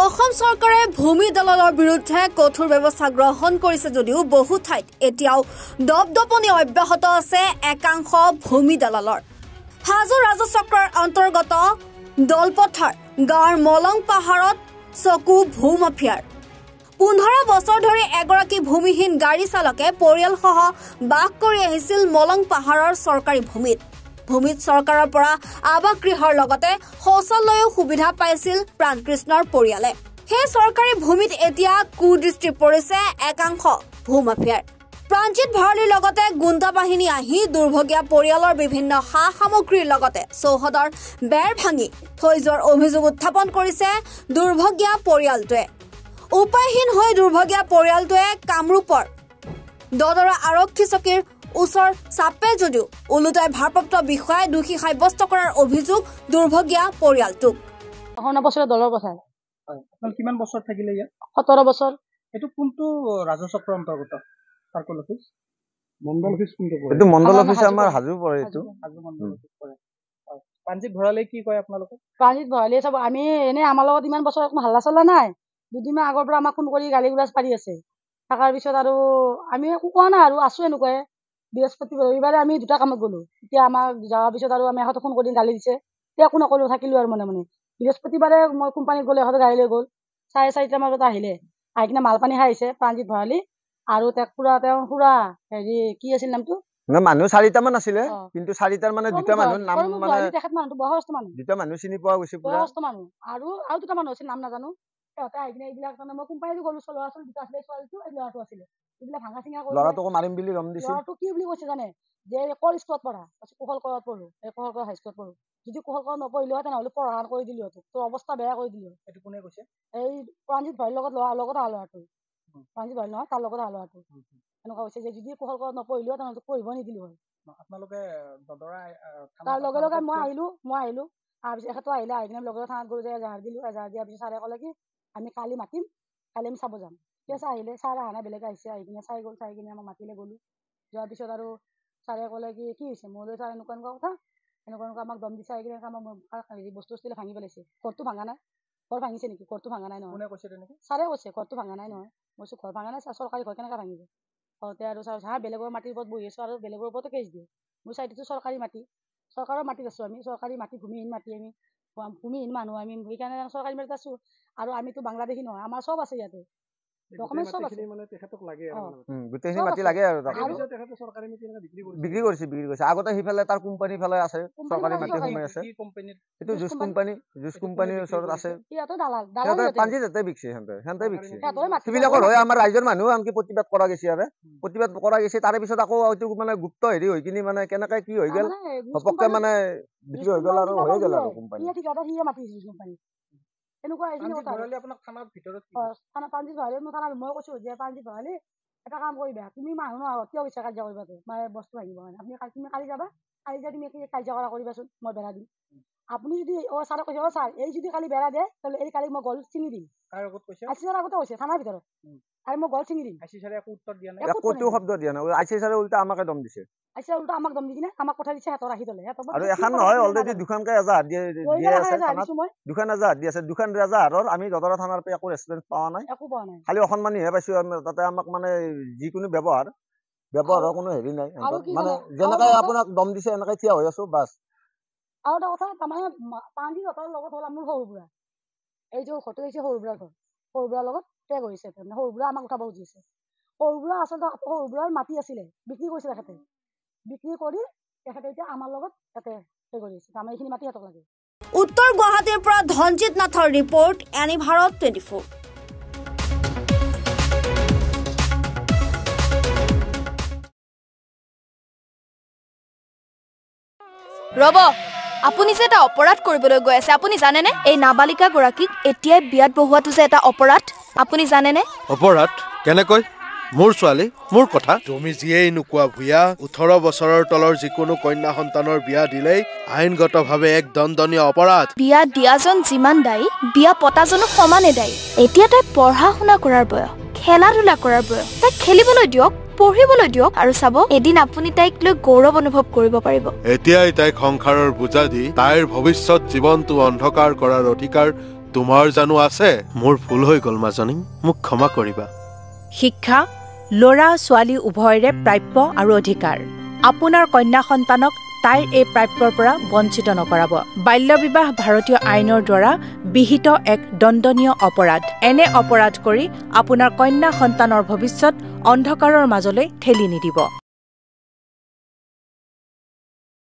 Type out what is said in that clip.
অসম চৰকাৰে ভূমি দলালৰ বিৰুদ্ধে কঠোৰ ব্যৱস্থা গ্ৰহণ কৰিছে যদিও বহু ঠাইত এতিয়াও দপদপনি অব্যাহত আছে একাংশ ভূমি দলালৰ। হাজো ৰাজচক্ৰৰ অন্তৰ্গত দলপথাৰ গাঁৱৰ মলং পাহাৰত চকু ভূমাফিয়াৰ 15 বছৰ ধৰি এগৰাকী ভূমিহীন গাড়ী চালকে পৰিয়ালসহ বাস কৰি আহিছিল মলং পাহাৰৰ চৰকাৰী ভূমিত চৰকাৰৰ পৰা আৱাস গৃহৰ লগতে শৌচালয়ৰ সুবিধা পাইছিল প্ৰাণকৃষ্ণৰ পৰিয়ালে। সেই চৰকাৰী ভূমিত এতিয়া কুদৃষ্টি পৰিছে একাংশ ভূমাফিয়াৰ। প্ৰাণজিৎ ভৰালীৰ লগতে গুণ্ডা বাহিনী আহি দুৰ্ভগীয়া পৰিয়ালৰ বিভিন্ন সা সামগ্ৰীৰ লগতে চৌহদৰ বেৰ ভাঙি থৈ যোৱাৰ অভিযোগ উত্থাপন কৰিছে দুৰ্ভগীয়া পৰিয়ালটোৱে। উপায়হীন হৈ দুৰ্ভগীয়া পৰিয়ালটোৱে কামৰূপৰ দদৰা আৰক্ষী চকীৰ ওচৰ চাপে যদিও ওলোটাই ভাৰপ্ৰাপ্ত বিষয়াই দোষী সাব্যস্ত কৰাৰ অভিযোগ দুৰ্ভগীয়া পৰিয়ালটোক। 9 বছৰ দলৰ পথাৰ। হয়, আপুনি কিমান বছৰ থাকিলে ইয়াত? 17 বছৰ। এটো কোনটো ৰাজচক্ৰৰ অন্তৰ্গত? সাৰ্কল অফিচ? মণ্ডল অফিচ কোনটো পৰে? এটো মণ্ডল অফিচ আমাৰ হাজো পৰে এটো। হাজো মণ্ডল অফিচ পৰে। হয়। প্ৰাণজিৎ ভৰালী কি কয় আপোনালোকে? প্ৰাণজিৎ ভৰালী সব আমি এনে আমাৰ লগত ইমান বছৰ হাল্লা চলা নাই। দুদিনমান আগৰ পৰা আমাক ফোন কৰি গালি গুৰাজ পাৰি আছে। থাকাৰ পিছত আৰু আমি একো কোৱা নাই আৰু আছো এনেকুৱাই। বৃহস্পতিবাৰ ৰবিবাৰে আমি দুটা কামত গলো। এতিয়া আমাক যাৱাৰ পিছত আৰু আমি এখত ফোন কৰি গালি দিছে। এতিয়া একো নকলো, থাকিলো আৰু মনে মনে। বৃহস্পতিবাৰে মই কোম্পানীত গ'লে এখত গাড়ী লৈ গ'ল। 4:30 বজাত আহিলে। আহি কিনে মালপানী খাই আহিছে প্ৰাণজিৎ ভৰালী আৰু তেওঁৰ খুৰা হেৰি কি আছিল নামটো? মানুহ 4টা মান আছিলে, কিন্তু 4টাৰ মানে দুটা মানুহ নাম মানে তেখেত মানুহটো বয়সস্থ মানুহ। দুটা মানুহ চিনি পোৱা গৈছে পুৰা। বয়সস্থ মানুহ আৰু দুটা মানুহ আছিল, নাম নাজানো। সিহঁতে আহি কিনে এইবিলাক মানে মই কোম্পানীত গ'লো, ল'ৰা ছোৱালী দুটা আছিলে, ছোৱালীটো এই ল'ৰাটো আছিলে। এইবিলাক ভাঙা চিঙা কৰি ল'ৰাটোকো মাৰিম বুলি ৰম দিছিল। ল'ৰাটো কি বুলি কৈছে জানে? যে কৰ স্কুলত পঢ়া? কুশল কৰত পঢ়ো, কুশল হাই স্কুলত পঢ়ো। যদি কুশল কৰত নপঢ়িলো হয় তেনেহ'লে পঢ়া কৰি দিলো হয়, তোৰ অৱস্থা বেয়া কৰি দিলো। এইটো কোনে কৈছে? এই প্ৰাণজিৎ ভৰালীৰ লগত অহা ল'ৰাটো। প্ৰাণজিৎ ভৰালী নহয়, তাৰ লগত অহা ল'ৰাটো এনেকুৱা কৈছে যে যদি কুশল কৰত নপঢ়িলো হয় তেনেহ'লে পঢ়িব নিদিলো হয়। আপোনালোকে দদৰা তাৰ লগে লগে মই আহিলো তাৰপিছত এখেতো আহিলে, আহি কিনে লগে থানাত গ'লো, যে এজাহাৰ দিলো। এজাহাৰ দিয়াৰ পিছত ছাৰে ক'লে কি আমি কালি মাতিম, কালি আমি চাব যাম। ঠিক আছে, আহিলে। ছাৰ অহা নাই, বেলেগ আহিছে। আহি কিনে চাই গ'ল, চাই কিনে আমাক মাতিলে, গ'লো। যোৱাৰ পিছত আৰু ছাৰে ক'লে কি হৈছে? মই লৈ ছাৰ এনেকুৱা কথা, এনেকুৱা আমাক দম দিছে। আহি কিনে আমাক হেৰি বস্তু ভাঙি পেলাইছে। ঘৰটো ভাঙা নাই। ঘৰ ভাঙিছে নেকি? ঘৰটো ভাঙা নাই নহয়। কোনে কৈছে তেনেকে? ছাৰে কৈছে ঘৰটো ভাঙা নাই নহয়। মই কৈছো ঘৰ ভাঙা নাই ছাৰ, চৰকাৰী ঘৰ কেনেকৈ ভাঙিব? ঘৰতে আৰু ছাৰ বেলেগৰ মাটিৰ ওপৰত বহি আছো আৰু বেলেগৰ ওপৰতো কেছ দিওঁ। মোৰ চাইডটো চৰকাৰী মাটি, চৰকাৰৰ মাটিত আছো আমি। চৰকাৰী মাটি, ভূমিহীন মাটি, আমি ভূমিহীন মানুহ। আমি সেইকাৰণে চৰকাৰী মাটিত আছো। আৰু আমিতো বাংলাদেশী নহয়, আমাৰ চব আছে ইয়াতে, ডকুমেণ্ট চব আছে। মানে তেখেতক লাগে আৰু গোটেইখিনি মাটি লাগে আৰু তেখেতে চৰকাৰী মাটি বিক্ৰী কৰিছে। আগতে সিফালে তাৰ কোম্পানী ফালে আছে, চৰকাৰী মাটি সোমাই আছে। এইটো জুচ কোম্পানীৰ ওচৰত আছে। প্ৰাণজিৎ এতে বিকছে, সেন্তে বিকছে। সেইবিলাকৰ হয় আমাৰ ৰাইজৰ মানুহ আনকি প্ৰতিবাদ কৰা গৈছে। আৰু প্ৰতিবাদ কৰা গৈছে, তাৰে পিছত আকৌ এইটো মানে গুপ্ত হেৰি হৈ কিনি মানে কেনেকে কি হৈ গ'ল, ঘপককে মানে বিক্ৰী হৈ গ'ল আৰু হৈয়ে গ'ল আৰু কোম্পানী। প্ৰাণজিৎ ভৰালী মই কৈছো যে প্ৰাণজিৎ ভৰালী এটা কাম কৰিবা, তুমি মানুহ নহয়, কিয় বিচাৰ কাৰ্য কৰিবা? মানে বস্তু ভাঙিব কাৰণে তুমি কালি যাবা, কালি যাই তুমি কাৰ্য কৰা কৰিবাচোন, মই বেৰা দিম। আপুনি যদি ছাৰে কৈছে ছাৰ এই যদি কালি বেৰা দিয়ে তাহলে এই কালি মই গল চিঙি দিম। আইচিছাৰ আগতে কৈছে থানাৰ ভিতৰত, আৰু মই গল চিঙি দিম। আইচিছাৰে একো উত্তৰ দিয়া নাই, একোটো শব্দ দিয়া নাই। আইচিছাৰে উল্টা আমাকে দম দিছে। আইচিছাৰে উল্টা আমাক দম দি কিনে আমাক কথা দিছে, হাতৰ ৰাখি থলে। আৰু এখন নহয়, অলৰেডি দুখনকে এজাহাৰ দিয়ে আছে থানাত। দুখন এজাহাৰ দি আছে। দুখন এজাহাৰৰ আমি দদৰা থানাৰ পৰা একো ৰেছপন্স পোৱা নাই, খালি অসন্মানীহে পাইছো। তাতে আমাক মানে যিকোনো ব্যৱহাৰৰ কোনো হেৰি নাই। মানে যেনেকে আপোনাক দম দিছে এনেকে থিয় হৈ আছো বাছ। আৰু এটা কথা, তাৰমানে প্ৰাণজিৎৰ লগত হ'ল মোৰ সৰু বুঢ়া। এই যে ঘৰটো হৈছে সৰু বুঢ়াৰ ঘৰ, সৰু বুঢ়াৰ লগত টেগ হৈছে। সৰু বুঢ়া আমাক উঠাব খুজিছে। সৰু বুঢ়া আচলতে সৰু বুঢ়াৰ মাটি আছিলে, বিক্ৰী কৰিছিল তেখেতে। বিক্ৰী কৰি তেখেতে এতিয়া আমাৰ লগত তাতে কৰি আছে। আমাৰ এইখিনি মাটি সিহঁতক লাগে। উত্তৰ গুৱাহাটীৰ পৰা ধনজিৎ নাথৰ ৰিপৰ্ট, এনি ভাৰত 24। ৰব, আপুনি যে এটা অপৰাধ কৰিবলৈ গৈ আছে, আপুনি জানেনে? এই নাবালিকা গৰাকীক এতিয়াই বিয়াত বহোৱাটো যে এটা অপৰাধ, আপুনি জানেনে? অপৰাধ কেনেকৈ? মোৰ ছোৱালী, মোৰ কথা। তুমি যিয়েই নোকোৱা ভূঞা, 18 বছৰৰ তলৰ যিকোনো কন্যা সন্তানৰ বিয়া দিলেই আইনগতভাৱে এক দণ্ডনীয় অপৰাধ। বিয়া দিয়াজন যিমান দায়ী, বিয়া পতাজনো সমানে দায়ী। এতিয়া তাই পঢ়া শুনা কৰাৰ বয়স, খেলা ধূলা কৰাৰ বয়স। তাইক খেলিবলৈ দিয়ক, পঢ়িবলৈ দিয়ক, আৰু চাব এদিন আপুনি তাইক লৈ গৌৰৱ অনুভৱ কৰিব পাৰিব। এতিয়াই তাইক সংসাৰৰ বোজা দি তাইৰ ভৱিষ্যত জীৱনটো অন্ধকাৰ কৰাৰ অধিকাৰ তোমাৰ জানো আছে মোৰ ভুল হৈ গ'ল মাজনী মোক ক্ষমা কৰিবা শিক্ষা ল'ৰা ছোৱালী উভয়ৰে প্ৰাপ্য আৰু অধিকাৰ আপোনাৰ কন্যা সন্তানক তাইৰ এই প্ৰাপ্যৰ পৰা বঞ্চিত নকৰাব বাল্য বিবাহ ভাৰতীয় আইনৰ দ্বাৰা বিহিত এক দণ্ডনীয় অপৰাধ এনে অপৰাধ কৰি আপোনাৰ কন্যা সন্তানৰ ভৱিষ্যত অন্ধকাৰৰ মাজলৈ ঠেলি নিদিব